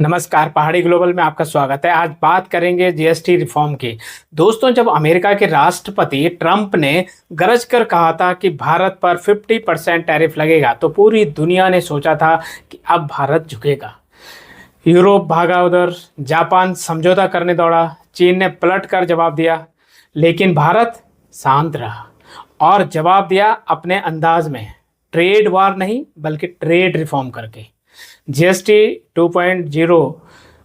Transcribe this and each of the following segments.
नमस्कार, पहाड़ी ग्लोबल में आपका स्वागत है। आज बात करेंगे जीएसटी रिफॉर्म की। दोस्तों, जब अमेरिका के राष्ट्रपति ट्रंप ने गरज कर कहा था कि भारत पर 50% टैरिफ लगेगा, तो पूरी दुनिया ने सोचा था कि अब भारत झुकेगा। यूरोप भागा उधर, जापान समझौता करने दौड़ा, चीन ने पलट कर जवाब दिया, लेकिन भारत शांत रहा और जवाब दिया अपने अंदाज में। ट्रेड वार नहीं, बल्कि ट्रेड रिफॉर्म करके। जीएसटी 2.0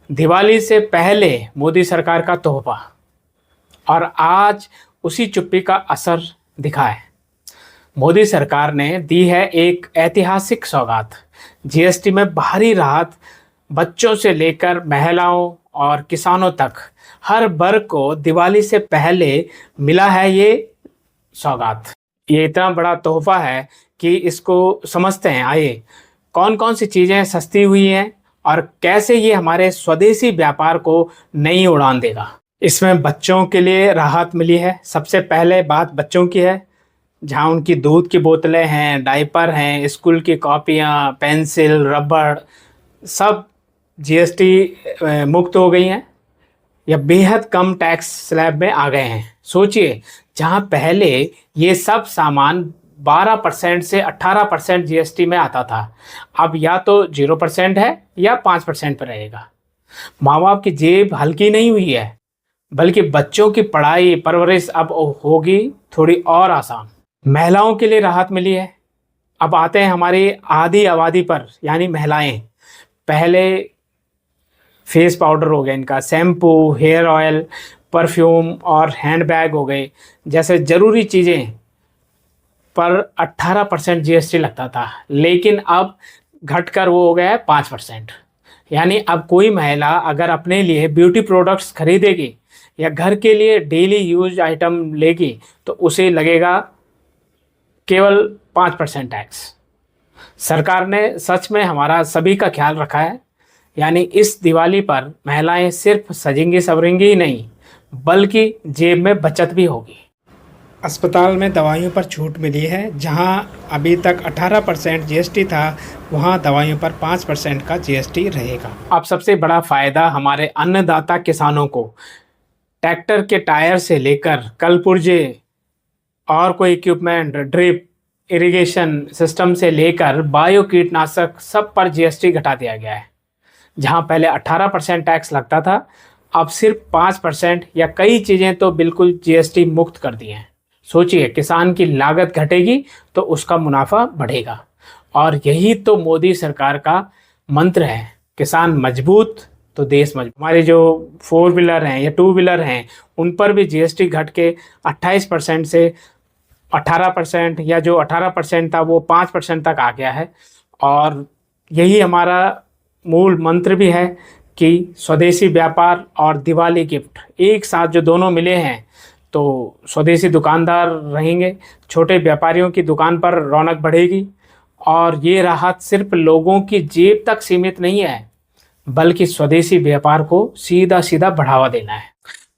दिवाली से पहले मोदी सरकार का तोहफा, और आज उसी चुप्पी का असर दिखा है। मोदी सरकार ने दी है एक ऐतिहासिक सौगात। जीएसटी में भारी राहत बच्चों से लेकर महिलाओं और किसानों तक हर वर्ग को दिवाली से पहले मिला है ये सौगात। ये इतना बड़ा तोहफा है कि इसको समझते हैं। आइए, कौन कौन सी चीज़ें सस्ती हुई हैं और कैसे ये हमारे स्वदेशी व्यापार को नई उड़ान देगा। इसमें बच्चों के लिए राहत मिली है। सबसे पहले बात बच्चों की है, जहाँ उनकी दूध की बोतलें हैं, डायपर हैं, स्कूल की कॉपियाँ, पेंसिल, रबड़, सब जीएसटी मुक्त हो गई हैं या बेहद कम टैक्स स्लैब में आ गए हैं। सोचिए, जहाँ पहले ये सब सामान 12% से 18% जीएसटी में आता था, अब या तो 0% है या 5% पर रहेगा। माँ बाप की जेब हल्की नहीं हुई है, बल्कि बच्चों की पढ़ाई परवरिश अब होगी थोड़ी और आसान। महिलाओं के लिए राहत मिली है। अब आते हैं हमारी आधी आबादी पर, यानी महिलाएं। पहले फेस पाउडर हो गया, इनका शैम्पू, हेयर ऑयल, परफ्यूम और हैंडबैग हो गए, जैसे ज़रूरी चीज़ें पर 18% जीएसटी लगता था, लेकिन अब घटकर वो हो गया है 5%। यानी अब कोई महिला अगर अपने लिए ब्यूटी प्रोडक्ट्स खरीदेगी या घर के लिए डेली यूज आइटम लेगी, तो उसे लगेगा केवल 5% टैक्स। सरकार ने सच में हमारा सभी का ख्याल रखा है। यानी इस दिवाली पर महिलाएं सिर्फ सजेंगी संवरेंगी ही नहीं, बल्कि जेब में बचत भी होगी। अस्पताल में दवाइयों पर छूट मिली है। जहां अभी तक 18% जीएसटी था, वहां दवाइयों पर 5% का जीएसटी रहेगा। अब सबसे बड़ा फ़ायदा हमारे अन्नदाता किसानों को। ट्रैक्टर के टायर से लेकर कलपुर्जे और कोई इक्विपमेंट, ड्रिप इरिगेशन सिस्टम से लेकर बायो कीटनाशक, सब पर जीएसटी घटा दिया गया है। जहां पहले 18% टैक्स लगता था, अब सिर्फ 5% या कई चीज़ें तो बिल्कुल जीएसटी मुक्त कर दी हैं। सोचिए, किसान की लागत घटेगी तो उसका मुनाफा बढ़ेगा, और यही तो मोदी सरकार का मंत्र है। किसान मजबूत तो देश मजबूत। हमारे जो 4 व्हीलर हैं या 2 व्हीलर हैं, उन पर भी जीएसटी घट के 28% से 18%, या जो 18% था वो 5% तक आ गया है। और यही हमारा मूल मंत्र भी है कि स्वदेशी व्यापार और दिवाली गिफ्ट एक साथ जो दोनों मिले हैं, तो स्वदेशी दुकानदार रहेंगे, छोटे व्यापारियों की दुकान पर रौनक बढ़ेगी। और ये राहत सिर्फ लोगों की जेब तक सीमित नहीं है, बल्कि स्वदेशी व्यापार को सीधा सीधा बढ़ावा देना है।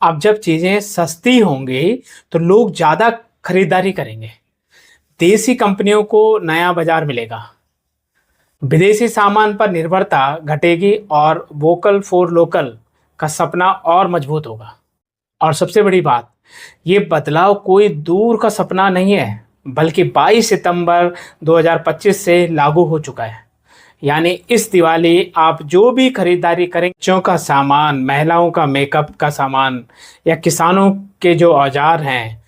अब जब चीज़ें सस्ती होंगी तो लोग ज़्यादा खरीदारी करेंगे, देसी कंपनियों को नया बाजार मिलेगा, विदेशी सामान पर निर्भरता घटेगी और वोकल फॉर लोकल का सपना और मजबूत होगा। और सबसे बड़ी बात, ये बदलाव कोई दूर का सपना नहीं है, बल्कि 22 सितंबर 2025 से लागू हो चुका है। यानी इस दिवाली आप जो भी खरीदारी करें, बच्चों का सामान, महिलाओं का मेकअप का सामान, या किसानों के जो औजार हैं,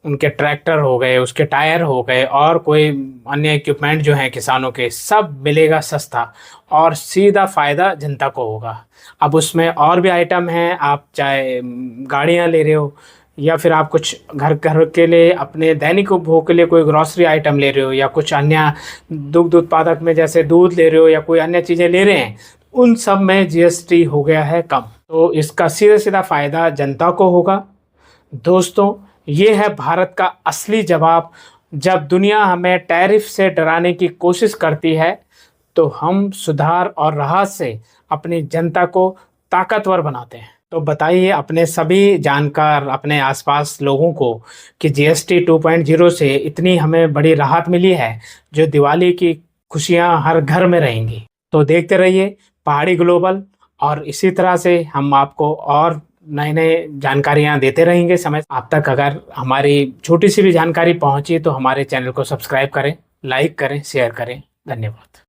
उनके ट्रैक्टर हो गए, उसके टायर हो गए, और कोई अन्य इक्विपमेंट जो हैं किसानों के, सब मिलेगा सस्ता, और सीधा फ़ायदा जनता को होगा। अब उसमें और भी आइटम हैं, आप चाहे गाड़ियाँ ले रहे हो, या फिर आप कुछ घर के लिए अपने दैनिक उपभोग के लिए कोई ग्रॉसरी आइटम ले रहे हो, या कुछ अन्य दुग्ध उत्पादक में जैसे दूध ले रहे हो या कोई अन्य चीज़ें ले रहे हैं, उन सब में जीएसटी हो गया है कम। तो इसका सीधा सीधा फ़ायदा जनता को होगा। दोस्तों, ये है भारत का असली जवाब। जब दुनिया हमें टैरिफ से डराने की कोशिश करती है, तो हम सुधार और राहत से अपनी जनता को ताकतवर बनाते हैं। तो बताइए अपने सभी जानकार, अपने आसपास लोगों को कि जीएसटी 2.0 से इतनी हमें बड़ी राहत मिली है, जो दिवाली की खुशियां हर घर में रहेंगी। तो देखते रहिए पहाड़ी ग्लोबल और इसी तरह से हम आपको और नए नए जानकारियां देते रहेंगे। समय आप तक अगर हमारी छोटी सी भी जानकारी पहुंची तो हमारे चैनल को सब्सक्राइब करें, लाइक करें, शेयर करें। धन्यवाद।